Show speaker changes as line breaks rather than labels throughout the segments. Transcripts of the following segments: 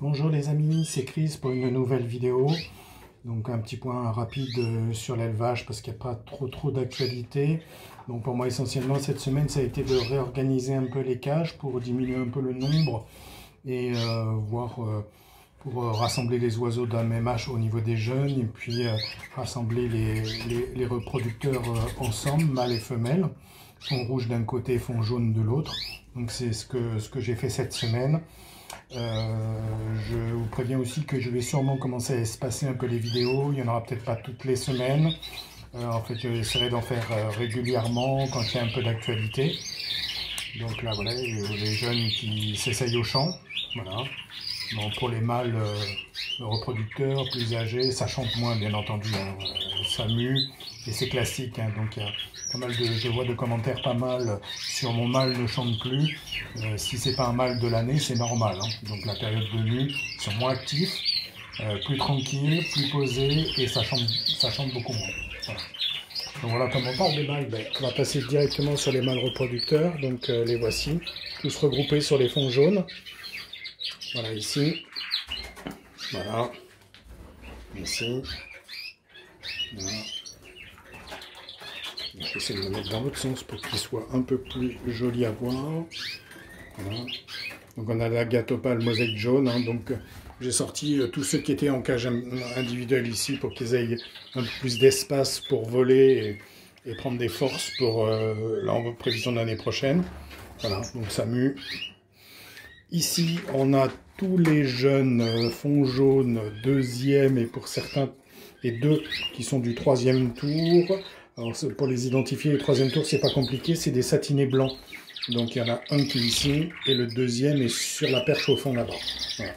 Bonjour les amis, c'est Chris pour une nouvelle vidéo. Donc un petit point rapide sur l'élevage parce qu'il n'y a pas trop d'actualité. Donc pour moi essentiellement cette semaine ça a été de réorganiser un peu les cages pour diminuer un peu le nombre et pour rassembler les oiseaux d'un même âge au niveau des jeunes et puis rassembler les reproducteurs ensemble, mâles et femelles, fond rouge d'un côté, fond jaune de l'autre. Donc c'est ce que j'ai fait cette semaine. Je vous préviens aussi que je vais sûrement commencer à espacer un peu les vidéos. Il n'y en aura peut-être pas toutes les semaines. En fait, j'essaierai d'en faire régulièrement quand il y a un peu d'actualité. Donc là, voilà, les jeunes qui s'essayent au champ. Voilà. Bon, pour les mâles reproducteurs plus âgés, ça chante moins, bien entendu. Hein. Ça mue et c'est classique. Hein. Donc il y a pas mal je vois de commentaires pas mal sur mon mâle ne chante plus. Si c'est pas un mâle de l'année, c'est normal. Hein. Donc la période de mue, ils sont moins actifs, plus tranquilles, plus posés et ça chante beaucoup moins. Voilà. Donc voilà, comme on parle des mâles, on va passer directement sur les mâles reproducteurs. Donc les voici, tous regroupés sur les fonds jaunes. Voilà ici. Voilà. Ici. Voilà. Je vais essayer de le mettre dans l'autre sens pour qu'il soit un peu plus joli à voir. Voilà. Donc on a la Gatopale mosaïque jaune. Hein, donc j'ai sorti tous ceux qui étaient en cage individuelle ici pour qu'ils aient un peu plus d'espace pour voler et prendre des forces pour en prévision de l'année prochaine. Voilà, donc ça mue. Ici, on a tous les jeunes fonds jaunes, deuxième et pour certains, et deux qui sont du troisième tour. Alors, pour les identifier, le troisième tour, c'est pas compliqué, c'est des satinés blancs. Donc, il y en a un qui est ici, et le deuxième est sur la perche au fond là-bas. Voilà.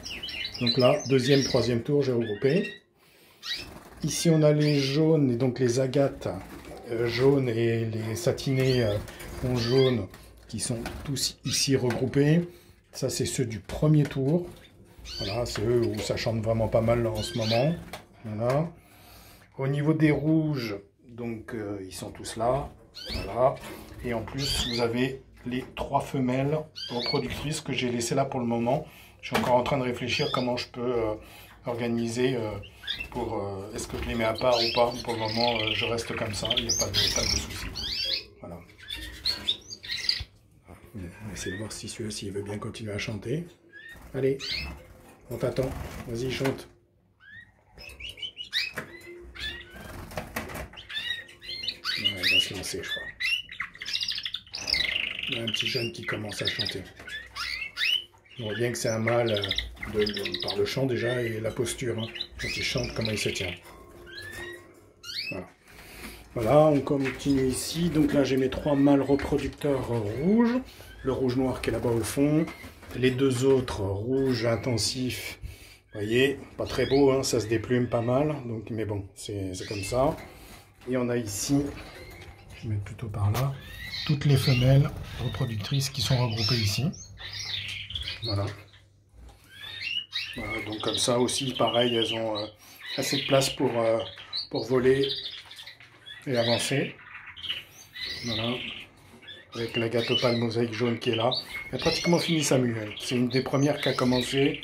Donc là, deuxième, troisième tour, j'ai regroupé. Ici, on a les jaunes, et donc les agates jaunes et les satinés fonds jaunes qui sont tous ici regroupés. Ça, c'est ceux du premier tour. Voilà, c'est eux où ça chante vraiment pas mal en ce moment. Voilà. Au niveau des rouges, donc ils sont tous là. Voilà. Et en plus, vous avez les 3 femelles reproductrices que j'ai laissées là pour le moment. Je suis encore en train de réfléchir comment je peux organiser pour... est-ce que je les mets à part ou pas. Pour le moment, je reste comme ça. Il n'y a pas de souci. Voilà. On va essayer de voir si celui-ci veut bien continuer à chanter. Allez, on t'attend. Vas-y, chante. Ouais, il va se lancer, je crois. Il y a un petit jeune qui commence à chanter. On voit bien que c'est un mâle par le chant déjà et la posture. Hein. Quand il chante, comment il se tient. Voilà. Voilà, on continue ici. Donc là, j'ai mes 3 mâles reproducteurs rouges. Le rouge-noir qui est là-bas au fond. Les 2 autres rouges intensifs. Vous voyez, pas très beau, hein, ça se déplume pas mal. Donc, mais bon, c'est comme ça. Et on a ici, je vais mettre plutôt par là, toutes les femelles reproductrices qui sont regroupées ici. Voilà. Voilà, donc comme ça aussi, pareil, elles ont assez de place pour voler et avancer. Voilà. Avec la Gatopale mosaïque jaune qui est là. Elle a pratiquement fini sa mue. C'est une des premières qui a commencé.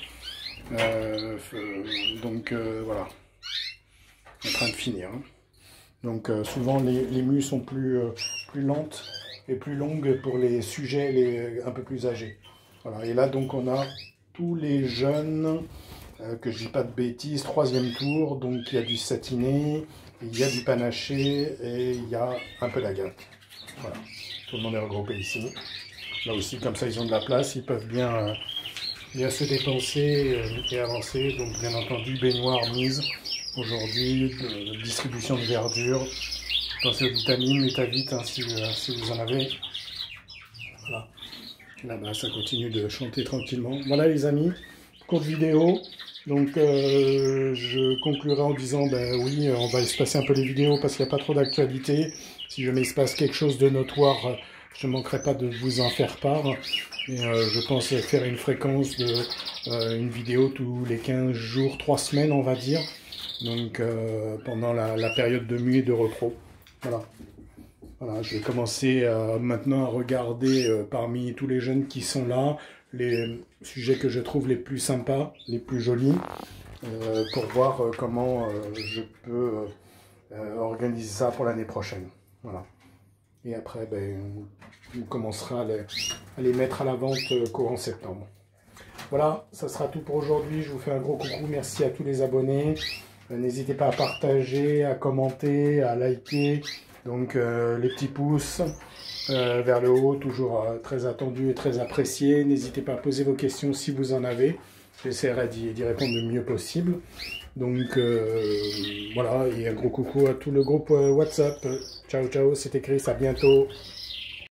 Donc voilà. En train de finir. Hein. Donc souvent les mues sont plus lentes et plus longues pour les sujets un peu plus âgés. Voilà. Et là donc on a tous les jeunes, que je dis pas de bêtises, 3e tour. Donc il y a du satiné, il y a du panaché et il y a un peu d'agate. Voilà. Tout le monde est regroupé ici. Là aussi, comme ça, ils ont de la place. Ils peuvent bien se dépenser et avancer. Donc, bien entendu, baignoire mise aujourd'hui, distribution de verdure. Pensez aux vitamines, métavite, hein, si vous en avez. Voilà. Là-bas, ça continue de chanter tranquillement. Voilà, les amis, courte vidéo. Donc, je conclurai en disant, oui, on va espacer un peu les vidéos parce qu'il n'y a pas trop d'actualité. Si jamais il se passe quelque chose de notoire, je ne manquerai pas de vous en faire part. Et je pense faire une fréquence de une vidéo tous les 15 jours, 3 semaines, on va dire. Donc, pendant la période de mue et de repos. Voilà. Voilà, je vais commencer maintenant à regarder parmi tous les jeunes qui sont là, les sujets que je trouve les plus sympas, les plus jolis, pour voir comment je peux organiser ça pour l'année prochaine. Voilà. Et après, ben, on commencera à les mettre à la vente courant septembre. Voilà, ça sera tout pour aujourd'hui. Je vous fais un gros coucou. Merci à tous les abonnés. N'hésitez pas à partager, à commenter, à liker. Donc les petits pouces vers le haut, toujours très attendu et très apprécié. N'hésitez pas à poser vos questions si vous en avez. J'essaierai d'y répondre le mieux possible. Donc voilà, et un gros coucou à tout le groupe WhatsApp. Ciao, ciao, c'était Chris, à bientôt.